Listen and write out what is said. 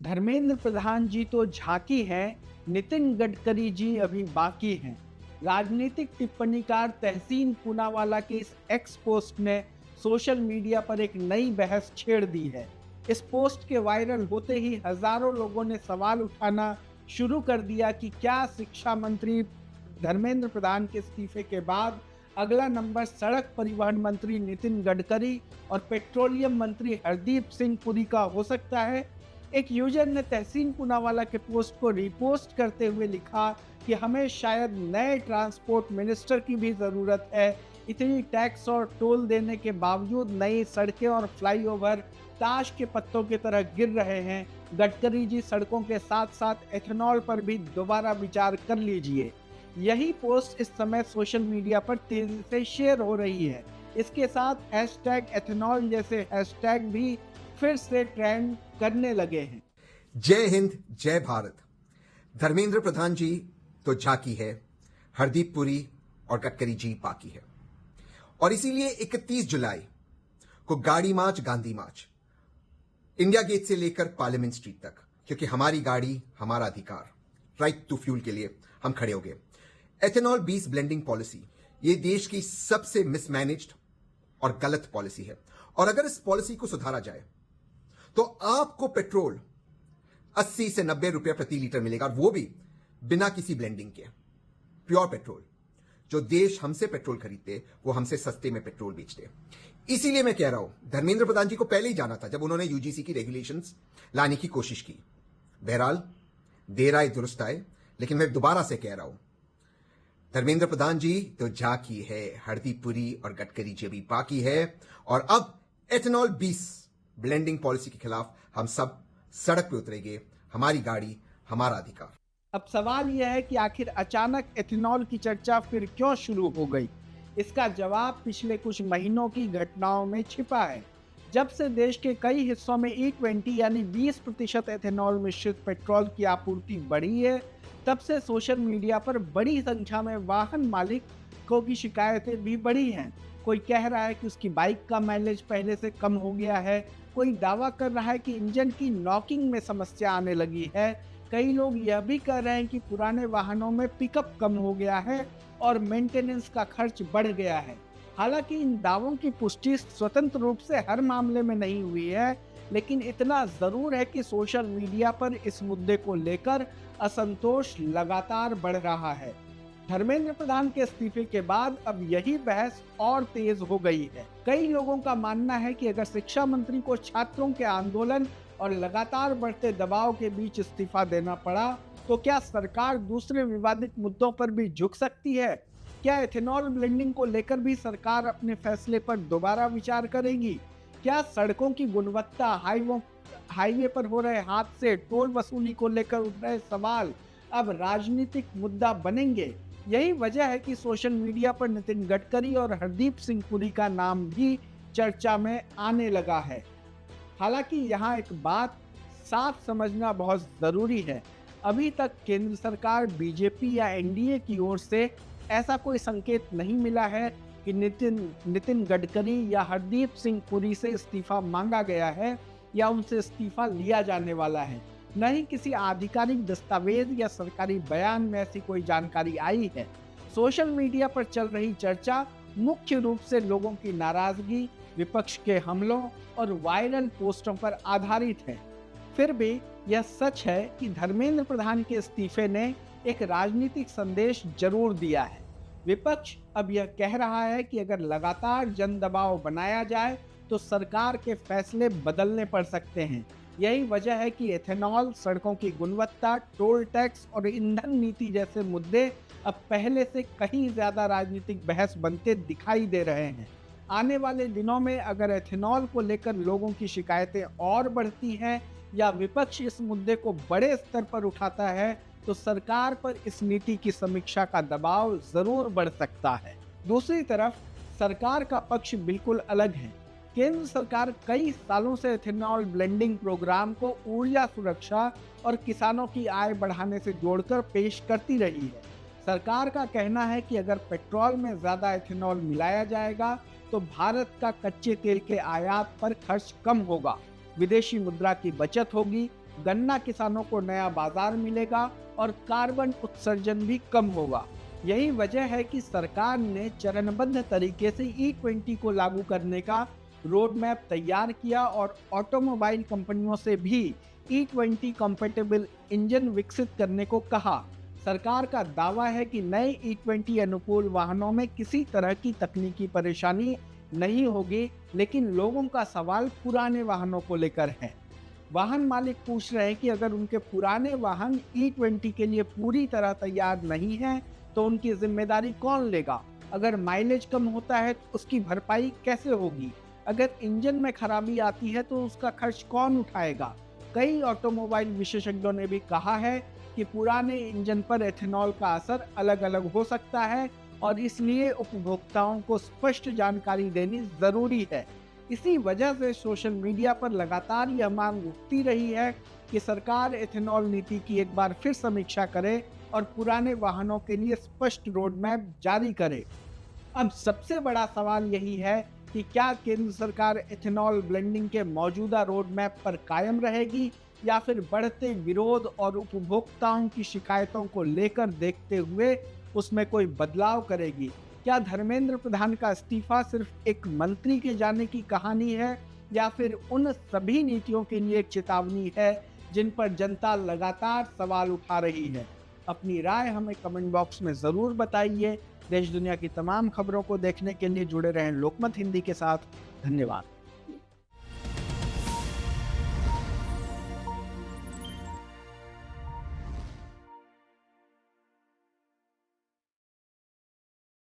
धर्मेंद्र प्रधान जी तो झांकी हैं, नितिन गडकरी जी अभी बाकी हैं। राजनीतिक टिप्पणीकार तहसीन पूनावाला के इस एक्स पोस्ट ने सोशल मीडिया पर एक नई बहस छेड़ दी है। इस पोस्ट के वायरल होते ही हजारों लोगों ने सवाल उठाना शुरू कर दिया कि क्या शिक्षा मंत्री धर्मेंद्र प्रधान के इस्तीफे के बाद अगला नंबर सड़क परिवहन मंत्री नितिन गडकरी और पेट्रोलियम मंत्री हरदीप सिंह पुरी का हो सकता है। एक यूजर ने तहसीन पूनावाला के पोस्ट को रिपोस्ट करते हुए लिखा कि हमें शायद नए ट्रांसपोर्ट मिनिस्टर की भी ज़रूरत है। इतनी टैक्स और टोल देने के बावजूद नई सड़कें और फ्लाईओवर ताश के पत्तों की तरह गिर रहे हैं। गडकरी जी, सड़कों के साथ साथ एथेनॉल पर भी दोबारा विचार कर लीजिए। यही पोस्ट इस समय सोशल मीडिया पर तेजी से शेयर हो रही है। इसके साथ हैशटैग एथेनॉल जैसे हैशटैग भी फिर से ट्रेंड करने लगे हैं। जय हिंद, जय भारत। धर्मेंद्र प्रधान जी तो झांकी है, हरदीप पुरी और गडकरी जी बाकी है। और इसीलिए 31 जुलाई को गाड़ी मार्च, गांधी मार्च, इंडिया गेट से लेकर पार्लियामेंट स्ट्रीट तक, क्योंकि हमारी गाड़ी हमारा अधिकार, राइट टू फ्यूल के लिए हम खड़े हो गए। एथेनॉल बीस ब्लेंडिंग पॉलिसी ये देश की सबसे मिसमैनेज्ड और गलत पॉलिसी है। और अगर इस पॉलिसी को सुधारा जाए तो आपको पेट्रोल 80 से 90 रुपए प्रति लीटर मिलेगा, वो भी बिना किसी ब्लेंडिंग के। Pure petrol. जो देश हमसे पेट्रोल खरीदते वो हमसे सस्ते में पेट्रोल बेचते। इसीलिए मैं कह रहा हूं, धर्मेंद्र प्रधान जी को पहले ही जाना था जब उन्होंने यूजीसी की रेगुलेशंस लाने की कोशिश की। बहरहाल देर आए दुरुस्त आए, लेकिन मैं दोबारा से कह रहा हूं, धर्मेंद्र प्रधान जी तो झांकी है, हरदीप पुरी और गडकरी जी भी बाकी है। और अब एथेनॉल 20 ब्लेंडिंग पॉलिसी के खिलाफ हम सब सड़क पे उतरेंगे। हमारी गाड़ी हमारा अधिकार। अब सवाल यह है कि आखिर अचानक एथेनॉल की चर्चा फिर क्यों शुरू हो गई। इसका जवाब पिछले कुछ महीनों की घटनाओं में छिपा है। जब से देश के कई हिस्सों में E20 यानी 20% एथेनॉल मिश्रित पेट्रोल की आपूर्ति बढ़ी है, तब से सोशल मीडिया पर बड़ी संख्या में वाहन मालिकों की शिकायतें भी बढ़ी हैं। कोई कह रहा है कि उसकी बाइक का माइलेज पहले से कम हो गया है, कोई दावा कर रहा है कि इंजन की नॉकिंग में समस्या आने लगी है। कई लोग यह भी कह रहे हैं कि पुराने वाहनों में पिकअप कम हो गया है और मेंटेनेंस का खर्च बढ़ गया है। हालांकि इन दावों की पुष्टि स्वतंत्र रूप से हर मामले में नहीं हुई है, लेकिन इतना जरूर है कि सोशल मीडिया पर इस मुद्दे को लेकर असंतोष लगातार बढ़ रहा है। धर्मेंद्र प्रधान के इस्तीफे के बाद अब यही बहस और तेज हो गई है। कई लोगों का मानना है कि अगर शिक्षा मंत्री को छात्रों के आंदोलन और लगातार बढ़ते दबाव के बीच इस्तीफा देना पड़ा, तो क्या सरकार दूसरे विवादित मुद्दों पर भी झुक सकती है? क्या एथेनॉल ब्लेंडिंग को लेकर भी सरकार अपने फैसले पर दोबारा विचार करेगी? क्या सड़कों की गुणवत्ता, हाईवे पर हो रहे हादसे, टोल वसूली को लेकर उठ रहे सवाल अब राजनीतिक मुद्दा बनेंगे? यही वजह है कि सोशल मीडिया पर नितिन गडकरी और हरदीप सिंह पुरी का नाम भी चर्चा में आने लगा है। हालांकि यहाँ एक बात साफ समझना बहुत ज़रूरी है। अभी तक केंद्र सरकार, बीजेपी या एनडीए की ओर से ऐसा कोई संकेत नहीं मिला है कि नितिन गडकरी या हरदीप सिंह पुरी से इस्तीफा मांगा गया है या उनसे इस्तीफा लिया जाने वाला है। न ही किसी आधिकारिक दस्तावेज या सरकारी बयान में ऐसी कोई जानकारी आई है। सोशल मीडिया पर चल रही चर्चा मुख्य रूप से लोगों की नाराजगी, विपक्ष के हमलों और वायरल पोस्टों पर आधारित है। फिर भी यह सच है कि धर्मेंद्र प्रधान के इस्तीफे ने एक राजनीतिक संदेश जरूर दिया है। विपक्ष अब यह कह रहा है कि अगर लगातार जन दबाव बनाया जाए तो सरकार के फैसले बदलने पड़ सकते हैं। यही वजह है कि एथेनॉल, सड़कों की गुणवत्ता, टोल टैक्स और ईंधन नीति जैसे मुद्दे अब पहले से कहीं ज्यादा राजनीतिक बहस बनते दिखाई दे रहे हैं। आने वाले दिनों में अगर एथेनॉल को लेकर लोगों की शिकायतें और बढ़ती हैं या विपक्ष इस मुद्दे को बड़े स्तर पर उठाता है, तो सरकार पर इस नीति की समीक्षा का दबाव जरूर बढ़ सकता है। दूसरी तरफ सरकार का पक्ष बिल्कुल अलग है। केंद्र सरकार कई सालों से एथेनॉल ब्लेंडिंग प्रोग्राम को ऊर्जा सुरक्षा और किसानों की आय बढ़ाने से जोड़कर पेश करती रही है। सरकार का कहना है कि अगर पेट्रोल में ज्यादा एथेनॉल मिलाया जाएगा तो भारत का कच्चे तेल के आयात पर खर्च कम होगा, विदेशी मुद्रा की बचत होगी गन्ना किसानों को नया बाजार मिलेगा और कार्बन उत्सर्जन भी कम होगा। यही वजह है कि सरकार ने चरणबद्ध तरीके से E20 को लागू करने का रोड मैप तैयार किया और ऑटोमोबाइल कंपनियों से भी E20 कंपैटिबल इंजन विकसित करने को कहा। सरकार का दावा है कि नए E20 अनुकूल वाहनों में किसी तरह की तकनीकी परेशानी नहीं होगी, लेकिन लोगों का सवाल पुराने वाहनों को लेकर है। वाहन मालिक पूछ रहे हैं कि अगर उनके पुराने वाहन E20 के लिए पूरी तरह तैयार नहीं है तो उनकी जिम्मेदारी कौन लेगा? अगर माइलेज कम होता है तो उसकी भरपाई कैसे होगी? अगर इंजन में खराबी आती है तो उसका खर्च कौन उठाएगा? कई ऑटोमोबाइल विशेषज्ञों ने भी कहा है कि पुराने इंजन पर एथेनॉल का असर अलग अलग हो सकता है और इसलिए उपभोक्ताओं को स्पष्ट जानकारी देनी जरूरी है। इसी वजह से सोशल मीडिया पर लगातार यह मांग उठती रही है कि सरकार एथेनॉल नीति की एक बार फिर समीक्षा करे और पुराने वाहनों के लिए स्पष्ट रोड मैप जारी करे। अब सबसे बड़ा सवाल यही है कि क्या केंद्र सरकार एथेनॉल ब्लेंडिंग के मौजूदा रोड मैप पर कायम रहेगी या फिर बढ़ते विरोध और उपभोक्ताओं की शिकायतों को लेकर देखते हुए उसमें कोई बदलाव करेगी? क्या धर्मेंद्र प्रधान का इस्तीफा सिर्फ एक मंत्री के जाने की कहानी है या फिर उन सभी नीतियों के लिए एक चेतावनी है जिन पर जनता लगातार सवाल उठा रही है? अपनी राय हमें कमेंट बॉक्स में ज़रूर बताइए। देश दुनिया की तमाम खबरों को देखने के लिए जुड़े रहें लोकमत हिंदी के साथ। धन्यवाद।